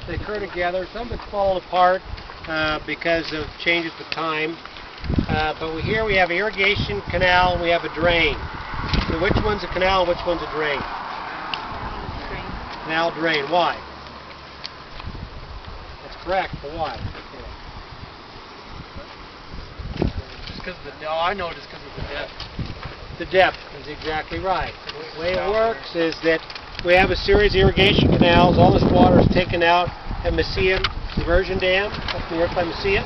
They occur together. Some of it's fallen apart because of changes with time. But here we have an irrigation canal and we have a drain. So which one's a canal and which one's a drain? Canal, drain. Why? That's correct, but why? Just because of the depth. I know, just because of the depth. The depth is exactly right. The way it works is that we have a series of irrigation canals. All this water is taken out at Mesilla Diversion Dam up north by Mesilla,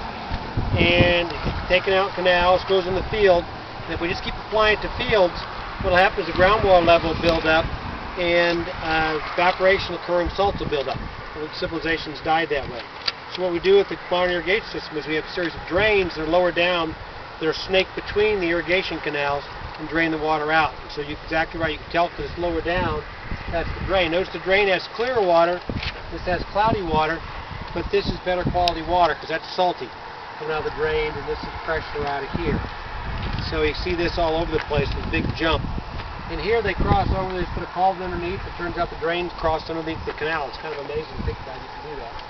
and taken out canals, goes in the field. And if we just keep applying it to fields, what will happen is the groundwater level will build up, and evaporation occurring salts will build up. Civilizations died that way. So what we do with the modern irrigation system is we have a series of drains that are lower down, that are snaked between the irrigation canals and drain the water out. So you're exactly right. You can tell because it's lower down. That's the drain. Notice the drain has clear water. This has cloudy water, but this is better quality water because that's salty coming out of the drain, and this is fresher out of here. So you see this all over the place with a big jump. And here they cross over, they just put a culvert underneath. It turns out the drains crossed underneath the canal. It's kind of amazing to think about you can do that.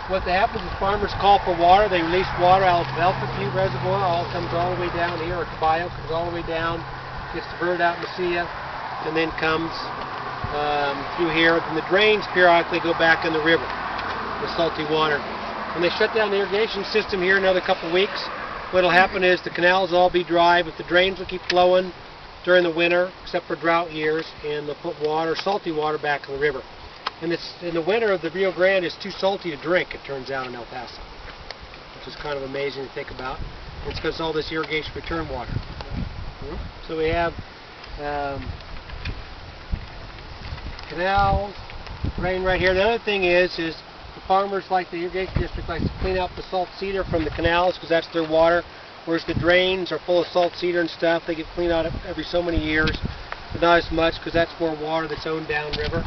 What happens is farmers call for water. They release water out of Alpha Butte Reservoir. All comes all the way down here, or Caballo comes all the way down, gets diverted out in Mesilla, and then comes through here. And the drains periodically go back in the river, the salty water. When they shut down the irrigation system here another couple weeks, what will happen is the canals will all be dry, but the drains will keep flowing during the winter, except for drought years, and they'll put water, salty water, back in the river. And it's, in the winter, the Rio Grande is too salty to drink, it turns out, in El Paso, which is kind of amazing to think about. It's because all this irrigation return water. So we have canals, drain right here. The other thing is the farmers, like the irrigation district, likes to clean out the salt cedar from the canals because that's their water. Whereas the drains are full of salt cedar and stuff. They get cleaned out every so many years, but not as much because that's more water that's owned downriver.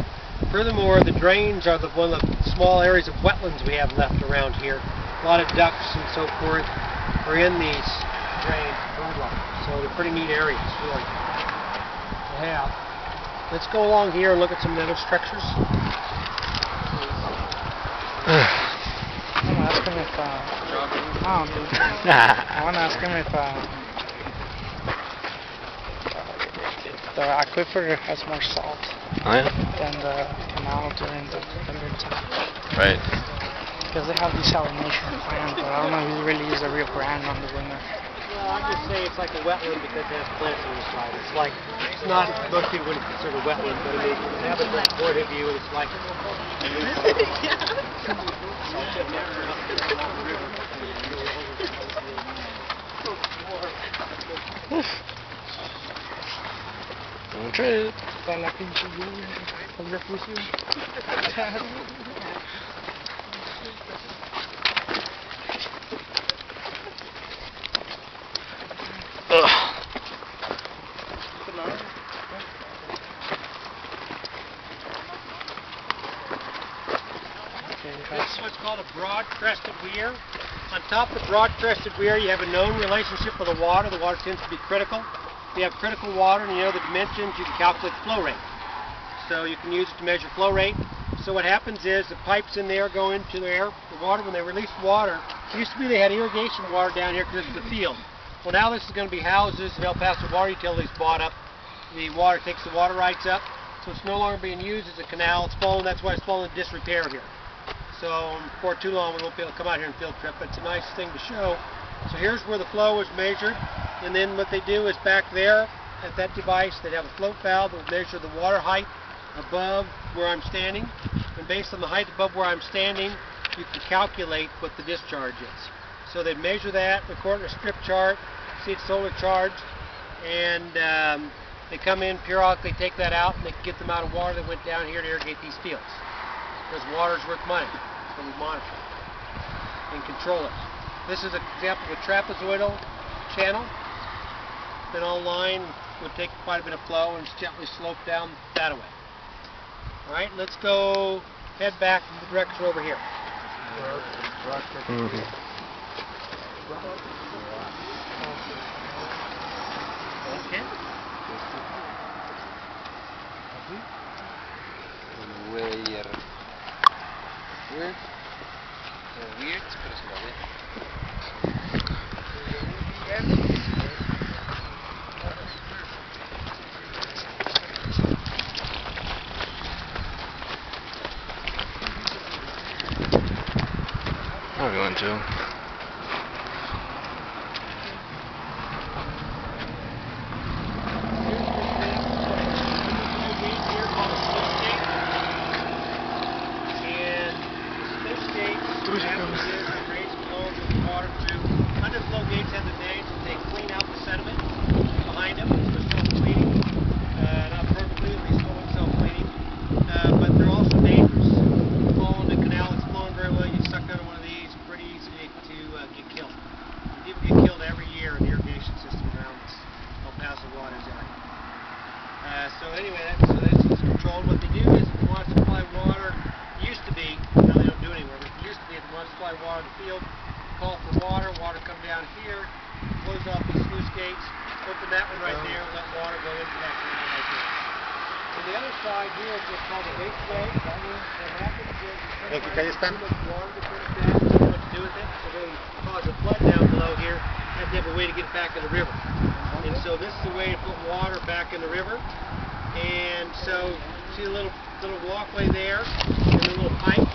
Furthermore, the drains are one of the small areas of wetlands we have left around here. A lot of ducks and so forth are in these drains, bird life. So they're pretty neat areas, really, to have. Let's go along here and look at some of the other structures. I'm asking if no, dude. I want to ask him if the aquifer has more salt than the canal during the winter time. Right. Because they have desalination plants, but I don't know if you really use the Rio Grande on the winter. Well, I'd just say it's like a wetland because it has plants on the side. It's like, it's not, most people wouldn't consider it a wetland, but I mean, you have it from the point of view, and it's like Don't trip. Está la pinche lluvia, el refugio. This is what's called a broad-crested weir. On top of the broad-crested weir, you have a known relationship with the water. The water tends to be critical. If you have critical water and you know the dimensions, you can calculate the flow rate. So you can use it to measure flow rate. So what happens is the pipes in there go into the air, the water. When they release water, it used to be they had irrigation water down here because it's the field. Well, now this is going to be houses and El Paso water utilities bought up. The water takes the water rights up, so it's no longer being used as a canal. It's fallen. That's why it's fallen into disrepair here. So before too long, we won't be able to come out here and field trip, but it's a nice thing to show. So here's where the flow is measured, and then what they do is back there at that device, they have a float valve that will measure the water height above where I'm standing, and based on the height above where I'm standing, you can calculate what the discharge is. So they measure that, record a strip chart, see it's solar charged, and they come in periodically, take that out, and they can get the amount of water that went down here to irrigate these fields. Because water is worth money, so we monitor it and control it. This is an example of a trapezoidal channel. Been online, would take quite a bit of flow and gently slope down that way. Alright, let's go head back in the direction over here. Okay. Weird. Weird, pero se lo ve. I'm going to. Underflow gates have the names and they clean out the sediment behind them. So it's self-cleaning. Not perfectly, at least self-cleaning. But they're also dangerous. Following the canal that's flowing very well, you suck out of one of these, pretty easy to get killed. People get killed every year in the irrigation system around this El Paso Waters area. So anyway, that's controlled. What they do is if you want to supply water, used to be, now they don't do it anymore, but it used to be if you want to supply water to the field, call for water come down here, close off these sluice gates, open that one right there, let water go into that canal right there. On the other side here is what's called a raceway. What happens is you too much water to put it down, you don't know what to do with it, so they cause a flood down below here, have to have a way to get it back in the river. And so this is a way to put water back in the river. And so see a little walkway there and a little pipe.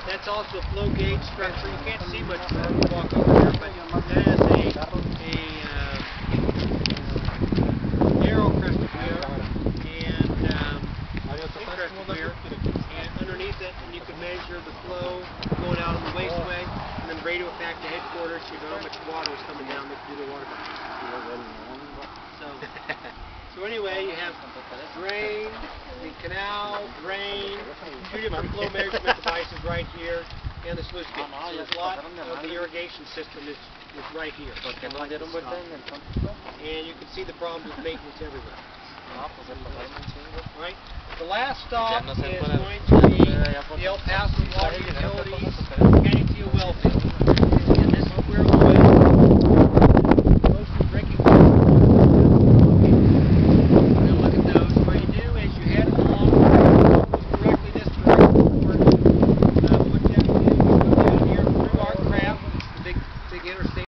That's also a flow gauge structure. You can't see much when you walk over here, but that is a narrow crested weir and crested weir. And underneath it, you can measure the flow going out on the wasteway, and then radio it back to headquarters so you know how much water is coming down to the water bank. So anyway, you have drain, the canal, drain, two different flow measurement devices right here, and the sluice gate. So there's a lot of the irrigation system is right here. And you can see the problems with maintenance everywhere. Right? The last stop is going to be the El Paso Water Utilities